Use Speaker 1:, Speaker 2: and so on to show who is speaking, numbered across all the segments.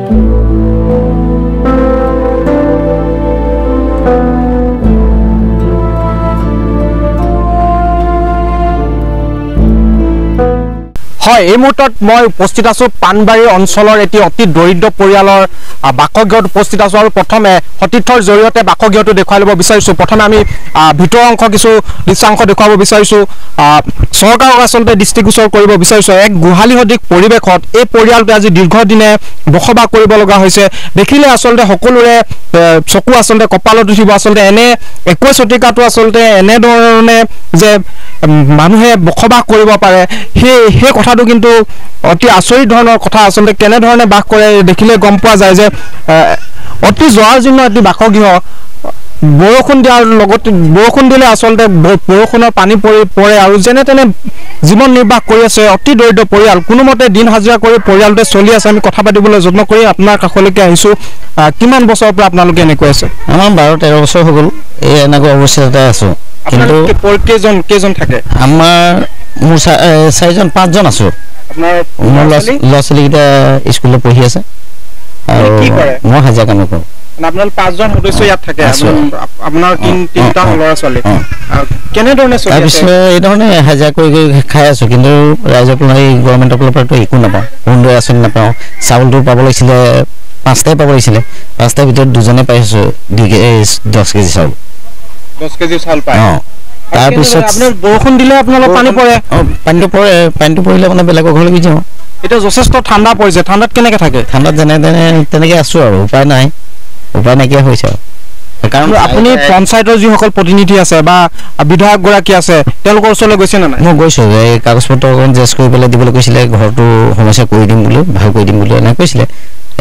Speaker 1: হয় এই মুহূৰ্তত মই উপস্থিত আছো পানবাৰী অঞ্চলৰ এটি অতি দৰিদ্ৰ পৰিয়ালৰ বাসগৃহত উপস্থিত আছো আৰু প্ৰথমে সতীৰ্থৰ জৰিয়তে বাসগৃহটো দেখুৱাই ল'ব বিচাৰিছো প্ৰথমে আমি ভিতৰ অংশ কিছু দৃশ্যাংশ দেখুৱাব বিচাৰিছো চৰকাৰক আচলতে দৃষ্টিগোচৰ কৰিব বিচাৰিছো এক গুহালি সদৃশ পৰিৱেশত এই পৰিয়ালটো আজি দীৰ্ঘদিনে বসবাস কৰিব লগা হৈছে দেখিলে আচলতে সকলোৰে চকু আচলতে কপালত উঠিব আচলতে এনে 21 শতিকাটো আচলতে এনে ধৰণে যে মানুহে বসবাস কৰিব পাৰে সেই কথাটো কিন্তু অতি আচৰিত ধৰণৰ কথা আচলতে কেনে ধৰণে বাস কৰে দেখিলে গম পোৱা যায় যে অতি জৰাজীৰ্ণ এটি বাসগৃহ বৰষুণ দিয়াৰ লগতে বৰষুণ দিলে আচলতে বৰষুণৰ পানী পৰে আৰু যেনে তেনে জীৱন নিৰ্বাহ কৰি আছে অতি দৰিদ্ৰ পৰিয়াল কোনোমতে দিন হাজিৰা কৰি পৰিয়ালতে চলি আছে আমি কথা পাতিবলৈ যত্ন কৰি আপোনাৰ কাষলৈকে আহিছো কিমান বছৰৰ পৰা আপোনালোকে এনেকৈ আছে
Speaker 2: আমাৰ 12-13 বছৰ হৈ গ'ল এই এনেকৈ অৱস্থাতে আছো কিন্তু
Speaker 1: কেইজন থাকে
Speaker 2: আমাৰ মোৰ 4জন 5জন আছো আপোনাৰ ল'ৰা-ছোৱালীকেইটা স্কুলত পঢ়ি আছে আৰু মই হাজিৰা কাম কৰোঁ
Speaker 1: আপোনালোক 5জন সদস্য ইয়াত থাকে আপোনাৰ তিনিটা ল'ৰা-ছোৱালী কেনে ধৰণে চলি আছে
Speaker 2: তাৰপিছত এই ধৰণে হাজিৰা কৰি খাই আছো কিন্তু ৰাইজৰ পৰা গভৰ্ণমেণ্টৰ ফালৰপৰাতো একো নাপাওঁ অৰুণোদয় আঁচনি নাপাওঁ চাউলটো পাব লাগিছিলে 5টাই পাব লাগিছিলে 5টাৰ ভিতৰত 2জনে পাইছো 10 কেজি চাউল
Speaker 1: 10 কেজি চাউল পায়
Speaker 2: তাৰপিছত
Speaker 1: আপোনাৰ বৰষুণ দিলে আপোনালোক পানী পৰে
Speaker 2: পানীটো পৰিলে মানে বেলেগৰ ঘৰলৈ গুচি যাওঁ
Speaker 1: এতিয়া যথেষ্ট ঠাণ্ডা পৰিছে ঠাণ্ডাত কেনেকৈ থাকে
Speaker 2: ঠাণ্ডাত যেনে তেনেকৈ আছো আৰু উপায় নাইকিয়া হৈছে আৰু
Speaker 1: কাৰণ আপুনি পঞ্চায়তৰ যিসকল প্ৰতিনিধি আছে বা বিধায়ক গৰাকী আছে তেওঁলোকৰ ওচৰলৈ গৈছে নে নাই
Speaker 2: মই গৈছো এই কাগজ পত্ৰ অকণ জেচ কৰি পেলাই দিবলৈ কৈছিলে ঘৰটো সমস্যা কৰি দিম বুলি ভাল কৰি দিম বুলি এনে কৈছিলে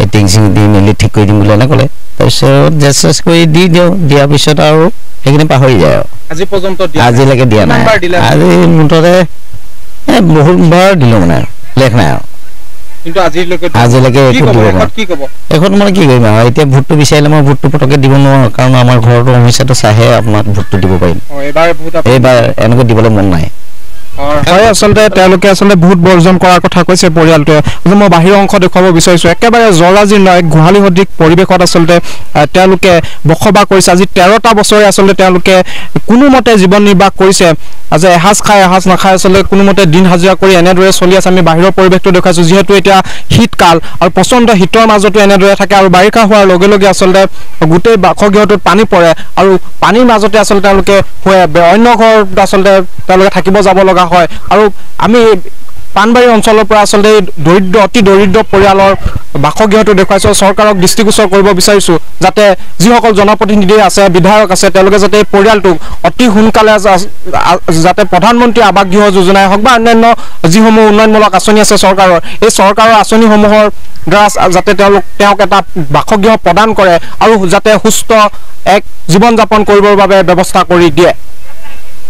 Speaker 2: এই টিং দি মেলি ঠিক কৰি দিম বুলি এনে ক'লে তাৰপিছত জেচ কৰি দিয়াৰ পিছত আৰু সেইখিনি পাহৰি যায় আৰু
Speaker 1: আজি পৰ্যন্ত
Speaker 2: আজিলৈকে দিয়া নাই আজি মুঠতে বহুতবাৰ দিলো মানে লেখ নাই আৰু
Speaker 1: কিন্তু
Speaker 2: আজিলৈকে এখন মানে কি কৰিম আৰু এতিয়া ভোটটো বিচাৰিলে মই ভোটটো পটকে দিব নোৱাৰো কাৰণ আমাৰ ঘৰটো সমস্যাটো চাহে আপোনাক ভোটটো দিব পাৰিম এইবাৰ এনেকৈ দিবলৈ মন নাই
Speaker 1: হয় আচলতে তেওঁলোকে আচলতে বহুত বৰ্জন কৰাৰ কথা কৈছে পৰিয়ালটোৱে মই বাহিৰৰ অংশ দেখুৱাব বিচাৰিছো একেবাৰে জৰাজীৰ্ণ এক গুহালি সদৃশ পৰিৱেশত আচলতে তেওঁলোকে বসবাস কৰিছে আজি 13টা বছৰে আচলতে তেওঁলোকে কোনোমতে জীৱন নিৰ্বাহ কৰিছে আজি এসাঁজ খাই এসাঁজ নাখায় আচলতে কোনোমতে দিন হাজিৰা কৰি এনেদৰে চলি আছে আমি বাহিৰৰ পৰিৱেশটো দেখুৱাইছো যিহেতু এতিয়া শীতকাল আৰু প্ৰচণ্ড শীতৰ মাজতো এনেদৰে থাকে আৰু বাৰিষা হোৱাৰ লগে লগে আচলতে গোটেই বাসগৃহটোত পানী পৰে আৰু পানীৰ মাজতে আচলতে তেওঁলোকে অন্য ঘৰত আচলতে তেওঁলোকে থাকিব যাব লগা হয় আৰু আমি পানবাৰী অঞ্চলৰ পৰা আচলতে অতি দৰিদ্ৰ পৰিয়ালৰ বাসগৃহটো দেখুৱাইছো চৰকাৰক দৃষ্টিগোচৰ কৰিব বিচাৰিছো যাতে যিসকল জনপ্ৰতিনিধি আছে বিধায়ক আছে তেওঁলোকে যাতে এই পৰিয়ালটোক অতি সোনকালে যাতে প্ৰধানমন্ত্ৰী আৱাস গৃহ যোজনাই হওক বা অন্যান্য যিসমূহ উন্নয়নমূলক আঁচনি আছে চৰকাৰৰ এই চৰকাৰৰ আঁচনিসমূহৰ দ্বাৰা যাতে তেওঁক এটা বাসগৃহ প্ৰদান কৰে আৰু যাতে সুস্থ এক জীৱন যাপন কৰিবৰ বাবে ব্যৱস্থা কৰি দিয়ে